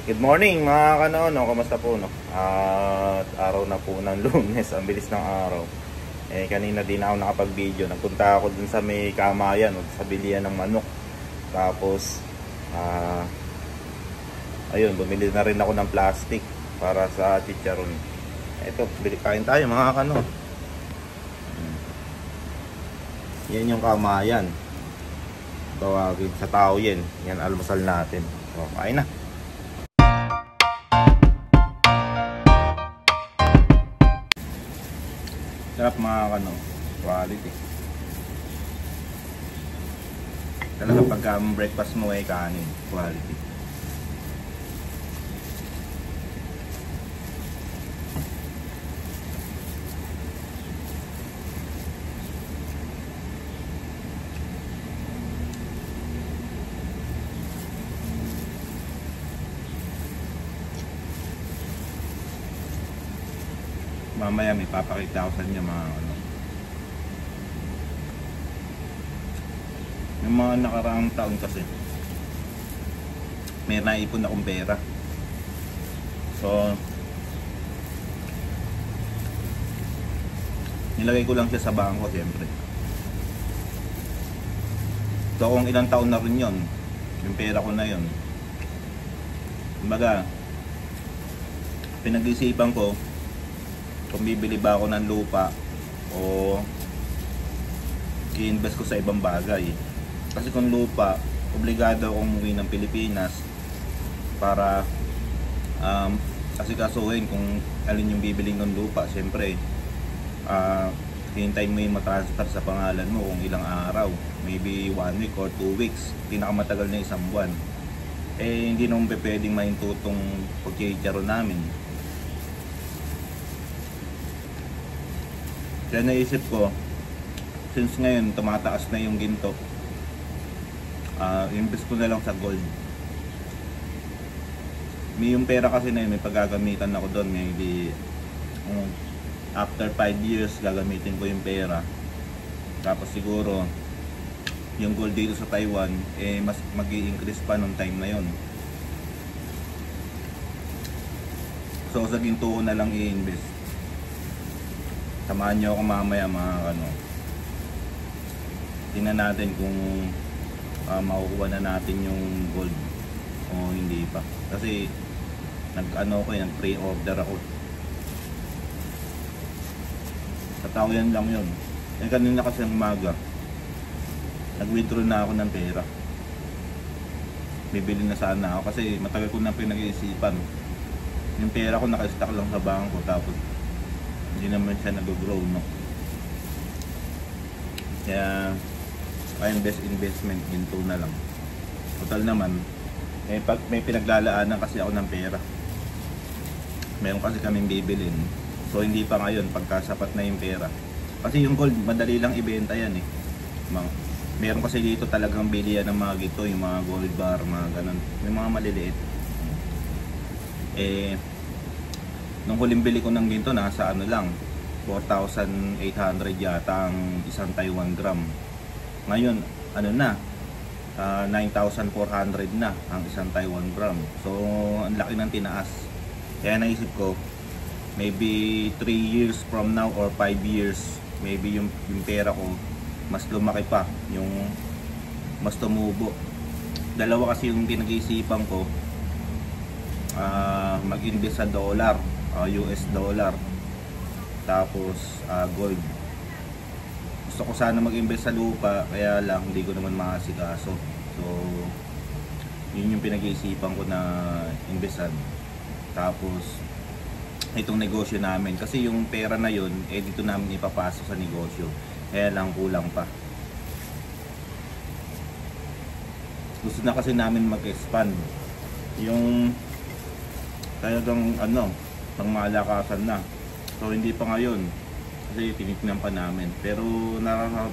Good morning mga kanono, kamusta po no? At araw na po ng Lunes, ang bilis ng araw. Kanina din ako nakapag-video. Nagpunta ako dun sa may Kamayan, sa bilihan ng manok. Tapos ayun, bumili na rin ako ng plastic para sa chicharon. Ito, kain tayo mga kano. Yan yung Kamayan. Tawagin sa tao yan. Yan almusal natin. So, kain na. Sarap mga kano, quality. Talaga pagka breakfast mo ay kanin, quality. Mamaya may papakita ko sa inyo mga ano, yung mga nakaraang taon kasi may naipon akong pera. So nilagay ko lang siya sa bangko siyempre. So kung ilang taon na rin yun, yung pera ko na yun, kumbaga pinag-isipan ko kung bibili ba ako ng lupa o i-invest ko sa ibang bagay. Kasi kung lupa, obligado akong umuwi ng Pilipinas para asikasuhin kung alin yung bibiling ng lupa. Siyempre hintayin mo yung matransfer sa pangalan mo kung ilang araw, maybe 1 week or 2 weeks, pinakamatagal na 1 buwan. Hindi naman pwedeng mahintutong pagchicharo namin. Kaya naisip ko, since ngayon tumataas na yung ginto, invest ko na lang sa gold. May yung pera kasi na yun, may paggagamitan ako doon. Maybe after 5 years gagamitin ko yung pera. Tapos siguro yung gold dito sa Taiwan mas mag-i-increase pa nung time na yun. So sa ginto ko na lang i-invest. Samahan nyo ako mamaya mga ano. Tingnan natin kung makukuha na natin yung gold o hindi pa. Kasi nag-pre-order ako. Katawayan lang yun. Kanina kasi ang umaga, nag-withdraw na ako ng pera. Bibili na sana ako kasi matagal ko na pinag-iisipan. Yung pera ko naka-stack lang sa bangko, tapos hindi naman siya nag-grow, no? Kaya best investment, ginto na lang. Total naman pag may pinaglalaanan kasi ako ng pera, meron kasi kaming bibilin. So hindi pa ngayon pagkasapat na yung pera. Kasi yung gold madali lang ibenta yan eh. Meron kasi dito talagang bilihan ng mga gito, yung mga gold bar, mga ganun, yung mga maliliit. Nung huling bili ko ng ginto, nasa ano lang, 4,800 yata ang isang Taiwan gram. Ngayon, ano na, 9,400 na ang isang Taiwan gram. So, ang laki ng tinaas. Kaya naisip ko, maybe 3 years from now or 5 years, maybe yung pera ko, mas lumaki pa, yung mas tumubo. Dalawa kasi yung pinag-iisipan ko, mag-invest sa dollar, US dollar, tapos gold. Gusto ko sana mag-invest sa lupa, kaya lang hindi ko naman makasikaso. So yun yung pinag-iisipan ko na investan. Tapos itong negosyo namin, kasi yung pera na yun dito namin ipapasok sa negosyo, kaya lang kulang pa. Gusto na kasi namin mag-expand yung talagang pang malakasan na. So hindi pa ngayon kasi tinitingnan pa namin, pero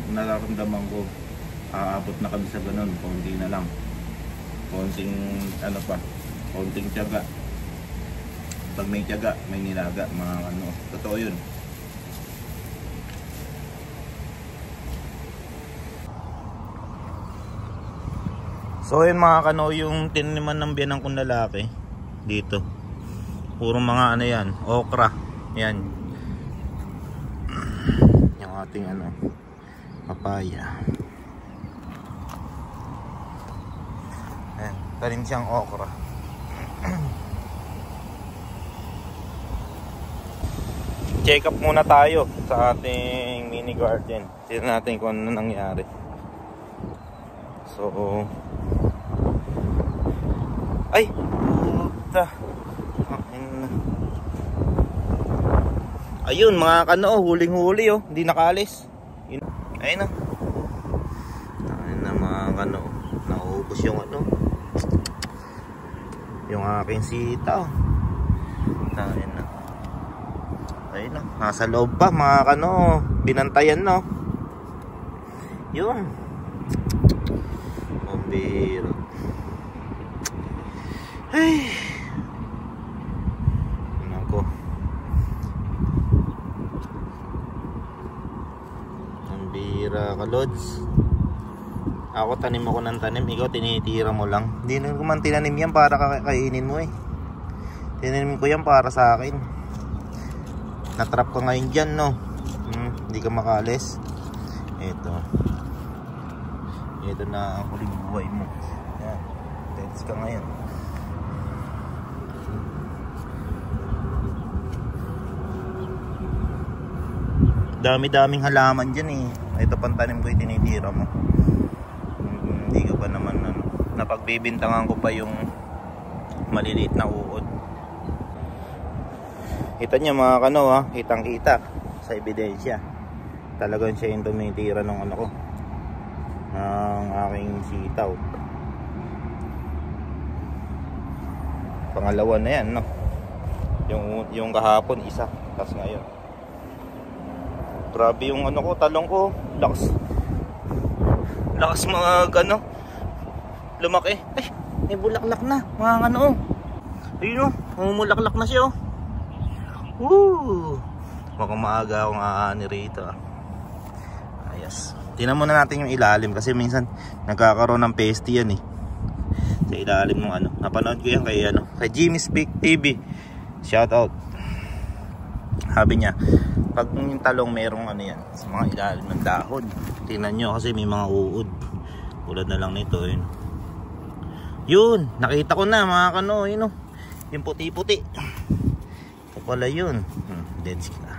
nararamdaman ko aabot na kami sa ganun. Konti na lang, konting konting tiyaga. Pag may tiyaga, may nilaga, mga totoo yun. So yun mga kano, yung tiniman ng biyanan kong lalaki, dito. Puro mga ano yan, okra. Yan. Yung ating ano, papaya. Ayan, tanim siyang okra. Check up muna tayo sa ating mini garden. Tignan natin kung ano nangyari. So, ay, puta. Ayun mga kano, huling-huli oh, hindi nakaalis. Ayun na. Ayun na mga kano, nauubos yung ano, yung aking sitaw. Ayun na. Ayun na, nasa loob pa mga kano, binantayan no. Yun. Bombero. Ay. Nako. Bombira ka, Lods. Ako tanim ako ng tanim, ikaw tinitira mo lang. Hindi na naman tinanim yan para kakainin mo eh. Tinanim ko yan para sa akin. Natrap ka ngayon dyan no. Hindi ka makalis. Ito na ang huling buhay mo. Yan. Tense ka ngayon. Dami-daming halaman dyan eh. Ito pang tanim ko itinitira mo. Hindi ko pa naman ano, napagbibintangan ko pa yung maliliit na uod. Kita niya mga kano ha, kitang kita sa ebidensya. Talagang siya yung tumitira ng ano ko, ng aking sitaw. Pangalawa na yan no. Yung kahapon isa, tapos ngayon. Grabe yung ano ko, talong ko. Lakas mga ano, lumaki. Ay, may bulaklak na mga ano. Ayun oh, mumulaklak na siya oh. Woo! Mukhang maaga akong aani rito ah. Ayos. Tingnan muna natin yung ilalim kasi minsan nagkakaroon ng peste yan eh. Sa ilalim ng ano. Napanood ko yan kay ano, kay Jimmy Speak TV. Shout out. Sabi niya, pag yung talong merong ano yan, sa mga ilalim ng dahon. Tingnan nyo kasi may mga uod. Tulad na lang nito yun. Yun, nakita ko na mga kano, yun oh. Yung puti-puti. Ito pala yun. Dead sila.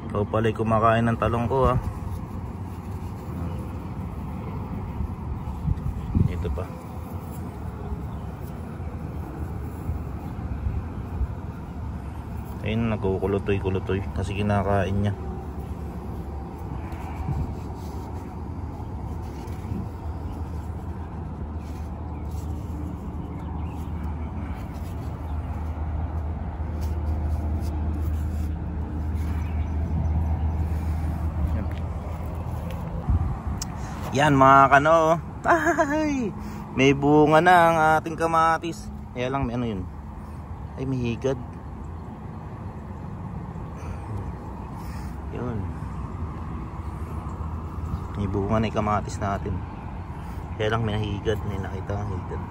Ikaw pala'y kumakain ng talong ko ha. Ito pa. Ayun, nagkukulutoy-kulutoy kasi kinakain niya. Yan mga kano. Ay, may bunga na ang ating kamatis. Kaya lang may ano yun. Ay, may higad. Yun. May bunga na yung kamatis natin. Kaya lang may nahigad. May nakita ang higad.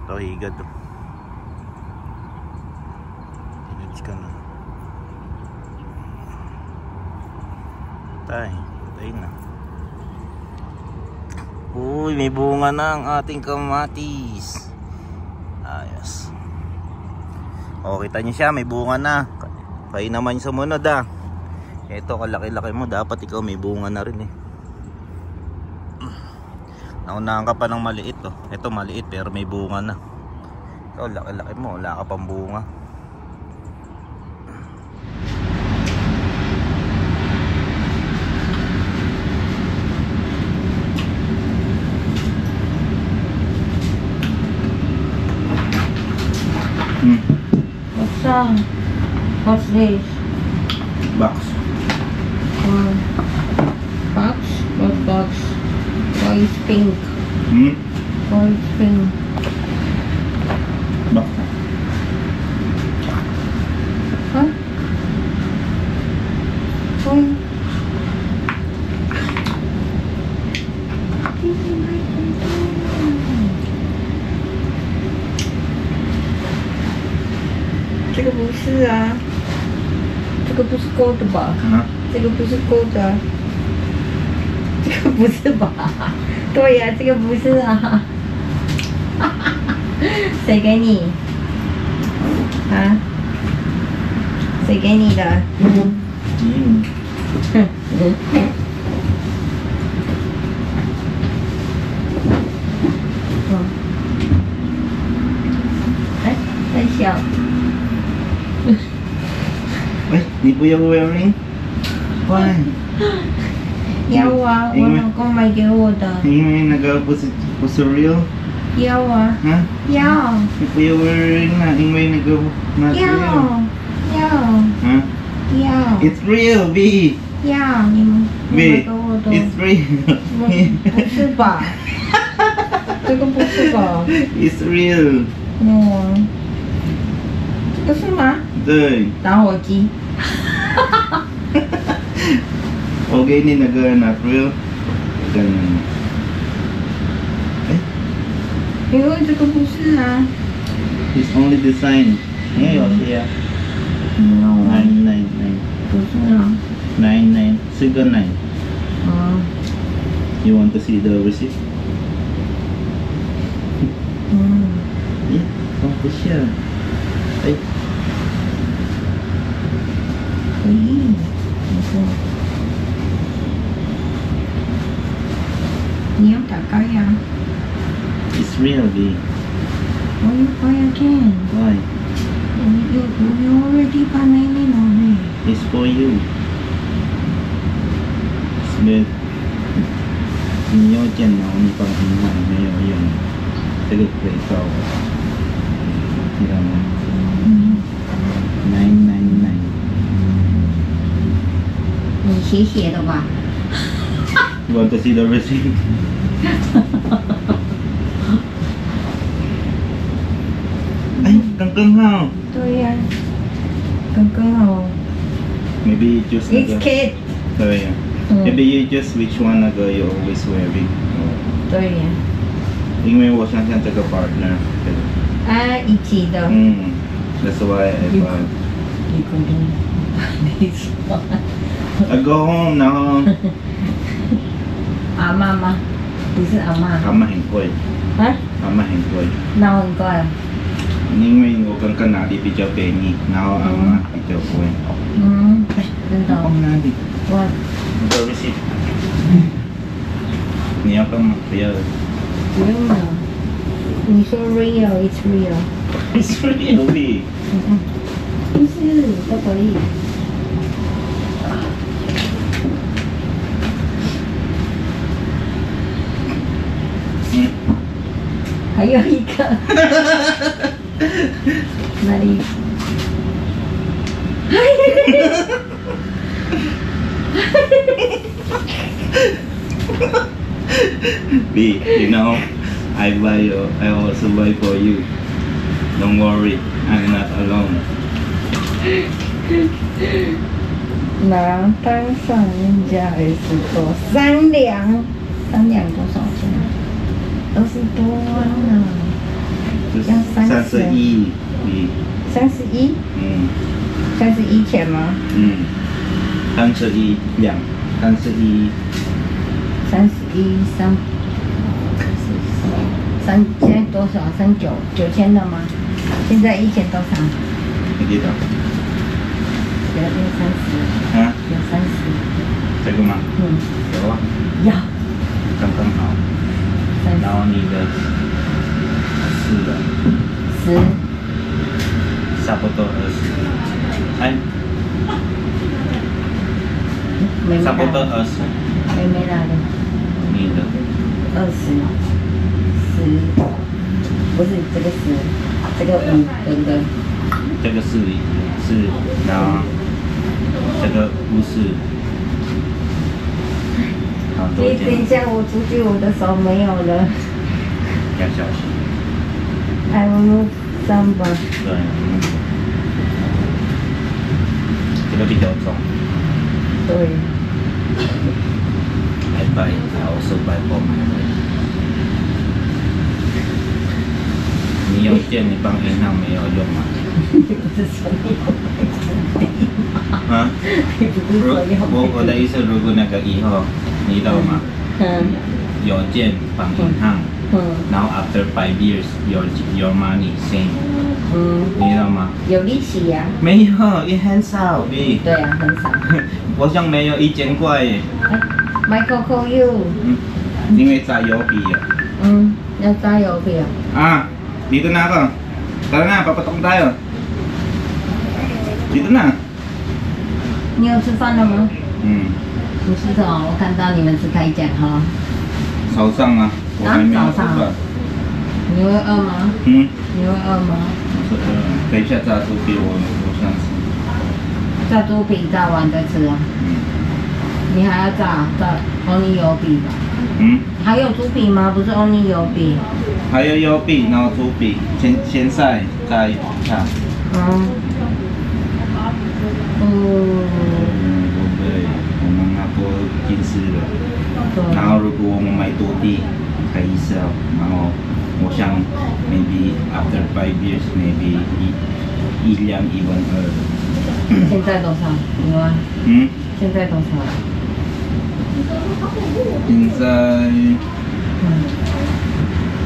Ito higad. Ka na. Patay na. Uy, may bunga na ang ating kamatis. Ayos. O, kita nyo siya, may bunga na. Kaya naman yung sumunod ah. Ito, kalaki-laki mo. Dapat ikaw may bunga na rin eh. Naunahan ka pa ng maliit oh. Ito maliit pero may bunga na. Ikaw, laki-laki mo. Wala ka pang bunga. What's this? Box. Box? What box? Why is pink? Why is pink? Box. Huh? 不是啊，这个不是勾的吧？啊？这个不是勾的啊，这个不是吧？对呀、这个不是啊。谁给你？啊？谁给你的？嗯。哎，很小。哎，你不要 wearing？Why？要啊，我老公买给我的。因为那个不是 real。要啊。啊？要。你不要 wearing 啊，因为那个not real。要。啊？要。It's real, B。要，你们买给我的。It's real。不是吧？这个不是吧 It's real。嗯，这个是吗？对。打火机。我给你那个 not real。跟。哎。因为这个不是啊。It's only design。没有些啊。没有啊。 999。不是啊。99。是个9。You want to see the receipt？ 哎，放不下。哎。你要打开呀。It's real, B。 Why you buy again? Why? You already buy many already. It's for you. Smith。你用电脑，你放平板没有用，这个可以照，知道吗？999。你写的吧？ You want to see the receipt？ 哎，刚好。对呀，刚好。 Maybe you just It's kid。对呀。Maybe you just which one 那个 you always wearing？ 对呀。因为我想这个 partner。啊，一起的。That's why I bought。你肯定没错。I go home 然后。阿妈吗？不是阿妈。阿妈很贵。啊？阿妈很贵。那很贵啊。因为我刚刚哪里比较便宜，然后阿妈比较贵。真的。放哪里？我。这个receipt。你要干嘛？不要。不用了。你说 real, it's real。It's real, B。不是，都可以。还有一个。哪里？B, you know, I also buy for you. Don't worry, I'm not alone. 拿单上人家20多，3两多少钱？20多啊！要31。31？31钱吗？31两，31。现在多少？9,000的吗？现在1000多少？不记得。有30。啊？有30。这个吗？有啊。要。刚刚好。然后你的10的。10。差不多20。哎。差不多20。没拿的。你的。20。10。不是这个10，这个5，对不对？这个是，然后这个50。好多一点。等一下我出去，我的手没有了。要小心。I will move some吧。对。这个比较重。对。I also buy for my wife。你有件你放银行没有用吗？你不是说你有哈？你不是说要我的意思，如果那个以后，你懂吗？邮件绑银行，然后 after 5 years your money same，你懂吗？有利息呀、没有，也很少，B。对啊，很少。我想没有1000块耶。Michael call you。因为加邮币啊。要加邮币啊。Ah, dito na ako. Tara na, papatok tayo. Dito na. 你有吃饭了吗？你吃什么？我看到你们吃开讲哈。早上啊，我还没有吃饭。你会饿吗？你会饿吗？等一下炸猪皮我想吃。炸猪皮炸完再吃啊。你还要炸 only 油饼吧？还有猪皮吗？不是 only 油饼。还有油饼，然后猪皮，先晒炸一下。对，我们那多近视了。然后如果我们买多地可以sell，然后我想 maybe after 5 years maybe 1.2。现在多少？1万。现在多少？现在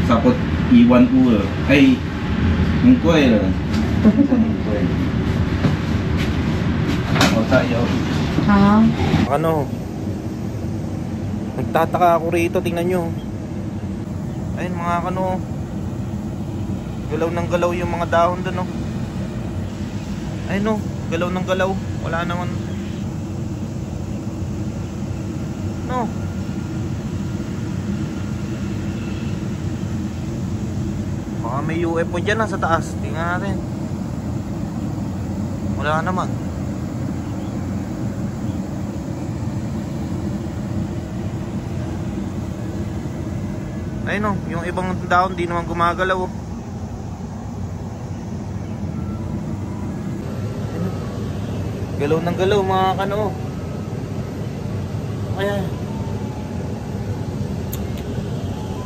差不多1.5了，哎，很贵了，很贵。O tayo. Ha? Ano? Nagtataka ako rito, tingnan nyo. Ayun mga kano. Galaw ng galaw yung mga dahon doon, oh. Ayun, oh, galaw ng galaw. Wala naman. No. Baka may UFO dyan sa taas. Tingnan natin. Wala naman. Ayun, oh, yung ibang dahon di naman gumagalaw, oh. Galaw ng galaw mga kano. Ayan.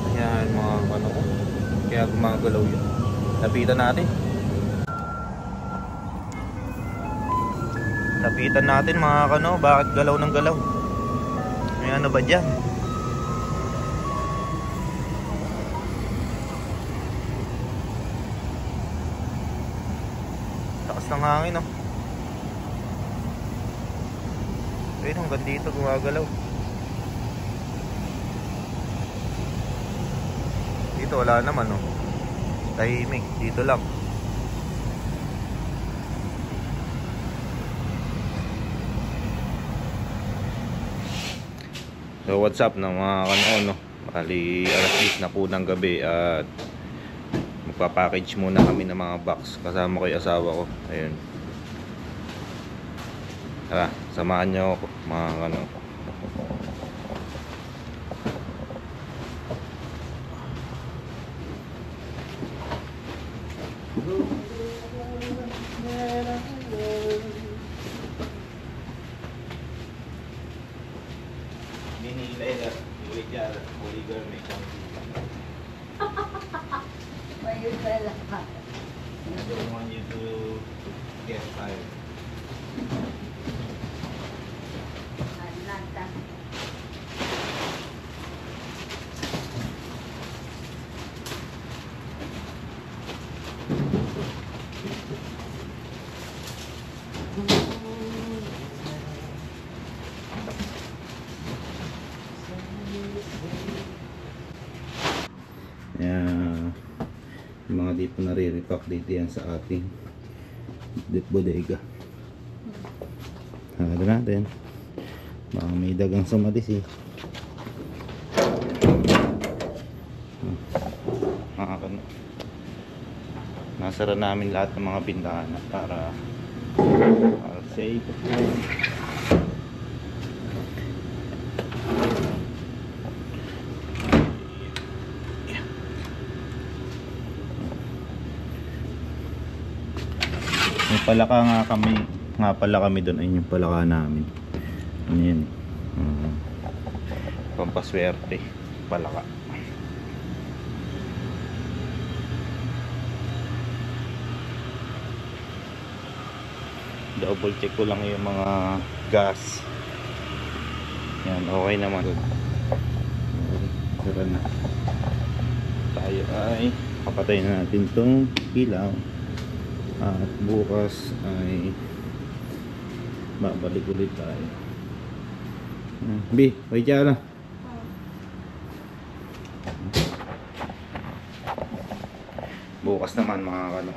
Ayan mga kano. Kaya gumagalaw yun. Lapitan natin. Lapitan natin mga kano. Bakit galaw ng galaw? May ano ba dyan? Takas ng hangin, oh. Ayun, hanggang dito gumagalaw. Dito wala naman, oh. Tahimik, dito lang. So what's up na mga kano, no? Bali alas 10 na po ng gabi at magpapackage muna kami ng mga box kasama ko yung asawa ko. Ayun. Tara, samahan nyo ako mga kano. I don't want you to get tired. Yan, yung mga di po nare-repack dito yan sa ating bodega. Hagad natin, baka may dagang sumalis, eh. Nasara namin lahat ng mga bintana para safe. May palaka nga pala kami doon. Ayun yung palaka namin. Ano yan, pampaswerte palaka. Double check ko lang yung mga gas. Yan, okay naman. Tara na. Tayo ay papatay na natin tong ilaw. At bukas ay babalik ulit tayo. B, wait dyan na. Bukas naman mga kano.